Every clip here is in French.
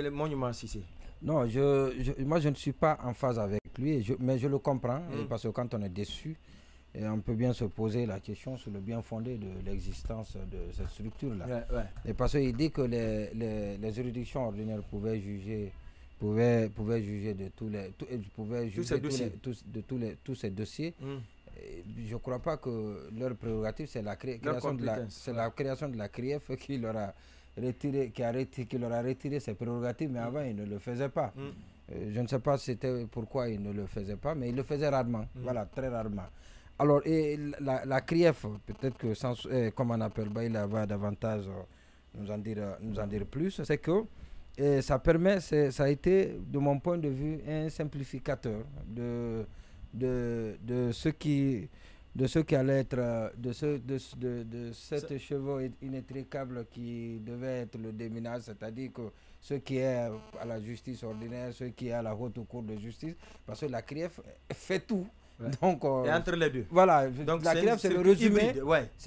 le monument Cissé? Non, moi je ne suis pas en phase avec lui, mais je le comprends, parce que quand on est déçu, et on peut bien se poser la question sur le bien fondé de l'existence de cette structure-là. Et parce qu'il dit que les juridictions ordinaires pouvaient juger de tous ces dossiers. Je ne crois pas que leur prérogative, c'est la création de la CRIEF qui leur a retiré ses prérogatives, mais avant ils ne le faisaient pas. Je ne sais pas c'était pourquoi ils ne le faisaient pas, mais ils le faisaient rarement, voilà, très rarement. Alors, et la CRIEF, peut-être que comme on appelle, il va davantage nous en dire plus, c'est que ça a été, de mon point de vue, un simplificateur de ce qui allait être, de cette chevaux inétriquable qui devait être le déminage, c'est-à-dire que ce qui est à la justice ordinaire, ce qui est à la haute cour de justice, parce que la CRIEF fait tout. Donc, et entre les deux. Voilà, donc la CRIEF, c'est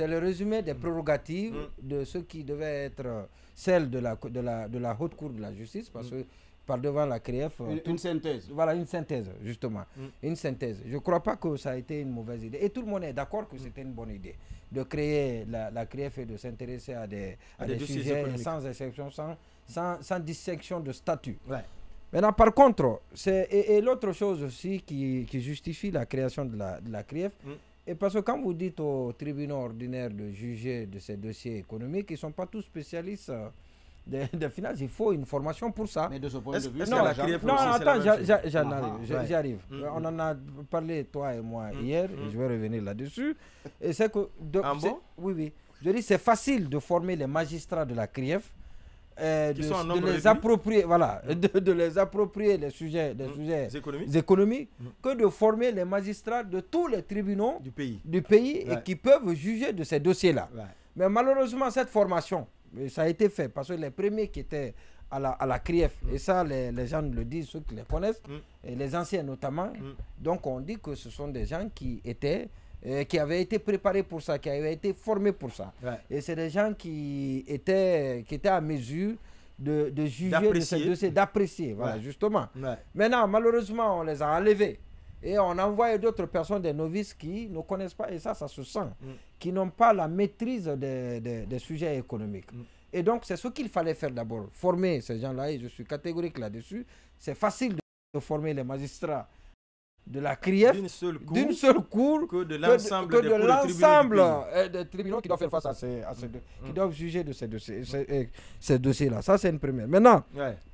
le résumé des prérogatives de ce qui devait être celle de la haute cour de la justice, parce que par devant la CRIEF... Une synthèse. Voilà, une synthèse, justement. Une synthèse. Je ne crois pas que ça a été une mauvaise idée. Et tout le monde est d'accord que c'était une bonne idée de créer la CRIEF et de s'intéresser à des sujets sans exception, sans distinction de statut. Maintenant, par contre, et l'autre chose aussi qui justifie la création de la CRIEF, et parce que quand vous dites aux tribunaux ordinaires de juger de ces dossiers économiques, ils ne sont pas tous spécialistes de finances, il faut une formation pour ça. Mais de ce point de vue, j'y arrive. On en a parlé, toi et moi, hier, et je vais revenir là-dessus. Et c'est que... Oui. Je dis c'est facile de former les magistrats de la CRIEF, de les approprier, voilà, de les approprier les sujets économiques, que de former les magistrats de tous les tribunaux du pays et qui peuvent juger de ces dossiers-là. Mais malheureusement, cette formation, ça a été fait parce que les premiers qui étaient à la CRIEF, et ça les gens le disent, ceux qui les connaissent, et les anciens notamment, donc on dit que ce sont des gens qui avaient été préparés pour ça, qui avaient été formés pour ça. Et c'est des gens qui étaient à mesure de juger de ces dossiers, d'apprécier, voilà, justement. Maintenant, malheureusement, on les a enlevés. Et on a envoyé d'autres personnes, des novices qui ne connaissent pas, et ça se sent, qui n'ont pas la maîtrise des sujets économiques. Et donc, c'est ce qu'il fallait faire d'abord, former ces gens-là, et je suis catégorique là-dessus. C'est facile de former les magistrats de la CRIEF d'une seule cour que de l'ensemble des tribunaux qui doivent faire face qui doivent juger de ces dossiers-là. Ça, c'est une première. Maintenant,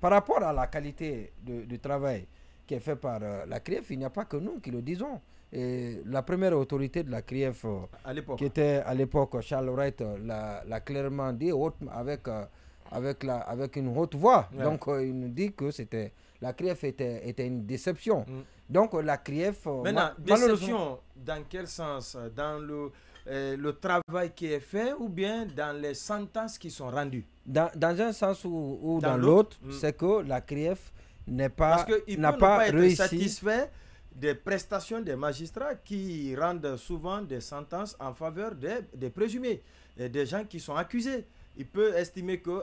par rapport à la qualité du travail qui est fait par la CRIEF, il n'y a pas que nous qui le disons. Et la première autorité de la CRIEF, qui était à l'époque Charles Wright, l'a clairement dit avec une haute voix. Donc, il nous dit que la CRIEF était une déception. Donc, la CRIEF... Maintenant, déception, dans quel sens? Dans le travail qui est fait ou bien dans les sentences qui sont rendues? Dans un sens ou dans l'autre, c'est que la CRIEF n'a pas réussi. Satisfait des prestations des magistrats qui rendent souvent des sentences en faveur des présumés, et des gens qui sont accusés. Il peut estimer que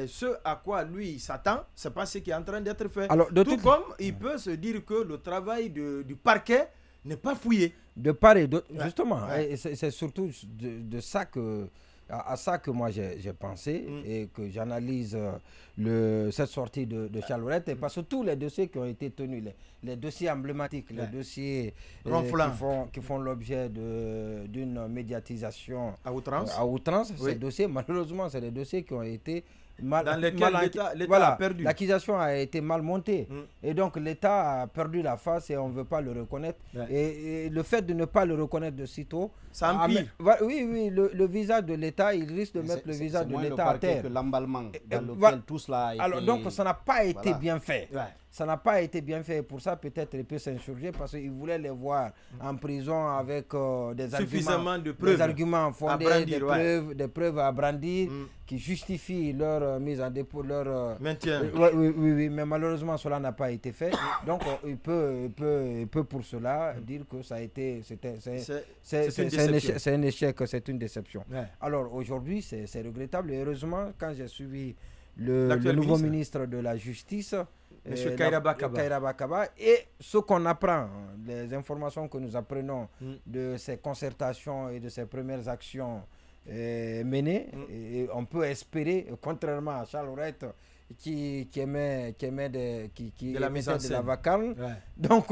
ce à quoi lui s'attend, ce n'est pas ce qui est en train d'être fait. Alors, comme il peut se dire que le travail du parquet n'est pas fouillé. De part et d'autre, justement. Et c'est surtout à ça que moi j'ai pensé et que j'analyse cette sortie de Charles Wright, et parce que tous les dossiers qui ont été tenus, les dossiers emblématiques, les dossiers qui font l'objet d'une médiatisation à outrance, ces dossiers, malheureusement, c'est des dossiers qui ont été dans lesquels l'État a perdu. L'accusation a été mal montée. Et donc l'État a perdu la face et on ne veut pas le reconnaître. Et le fait de ne pas le reconnaître de sitôt, ça empire. Oui, le visage de l'État, il risque de mettre le visage de l'État à terre. Que l'emballement dans lequel tout cela a été... Alors donc ça n'a pas été bien fait. Ça n'a pas été bien fait. Pour ça, peut-être il peut s'insurger parce qu'il voulait les voir en prison avec des arguments fondés, des preuves à brandir qui justifient leur mise en dépôt, leur maintien. Oui, mais malheureusement, cela n'a pas été fait. Donc, il peut pour cela dire que ça a été, c'est un échec, c'est une déception. Alors, aujourd'hui, c'est regrettable. Et heureusement, quand j'ai suivi le nouveau ministre de la Justice, M. Kairaba Kaba. Et ce qu'on apprend, les informations que nous apprenons de ces concertations et de ces premières actions menées, et on peut espérer, contrairement à Charles Wright, qui émet de la vacarme. Ouais. Donc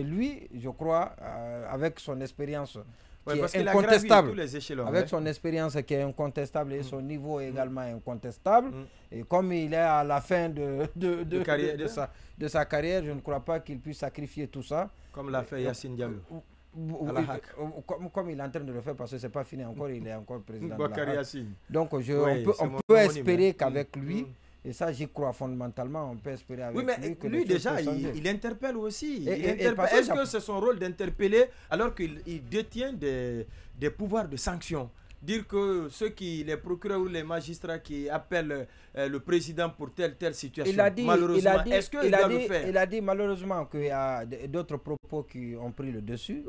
lui, je crois, avec son expérience qui est incontestable, avec son expérience qui est incontestable et son niveau également incontestable, et comme il est à la fin de sa carrière, je ne crois pas qu'il puisse sacrifier tout ça. Comme l'a fait Yassine Diallo. Comme il est en train de le faire, parce que ce n'est pas fini encore, il est encore président de la HAC. Donc on peut espérer qu'avec lui, et ça j'y crois fondamentalement, on peut espérer avec lui que lui déjà il interpelle aussi. Est-ce que c'est son rôle d'interpeller alors qu'il détient des pouvoirs de sanction? Dire que les procureurs ou les magistrats qui appellent le président pour telle situation, malheureusement, est-ce qu'il doit le faire? Il a dit malheureusement qu'il y a d'autres propos qui ont pris le dessus,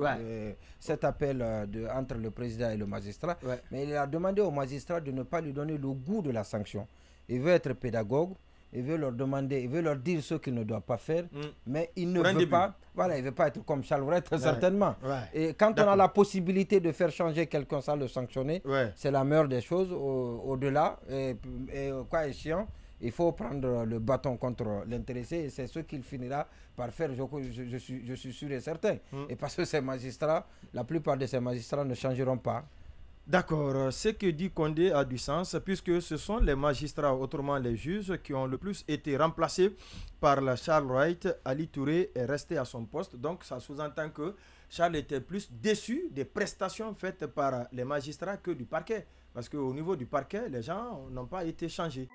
cet appel entre le président et le magistrat, mais il a demandé au magistrat de ne pas lui donner le goût de la sanction. Il veut être pédagogue, il veut leur demander, il veut leur dire ce qu'il ne doit pas faire, mais il ne veut pas, il veut pas être comme Charles Wright, certainement. Et quand on a la possibilité de faire changer quelqu'un sans le sanctionner, c'est la meilleure des choses. Au-delà, et quoi est chiant, il faut prendre le bâton contre l'intéressé, et c'est ce qu'il finira par faire, je suis sûr et certain. Et parce que ces magistrats, la plupart de ces magistrats ne changeront pas. D'accord, ce que dit Condé a du sens puisque ce sont les magistrats, autrement les juges, qui ont le plus été remplacés par la Charles Wright. Ali Touré est resté à son poste, donc ça sous-entend que Charles était plus déçu des prestations faites par les magistrats que du parquet, parce qu'au niveau du parquet, les gens n'ont pas été changés.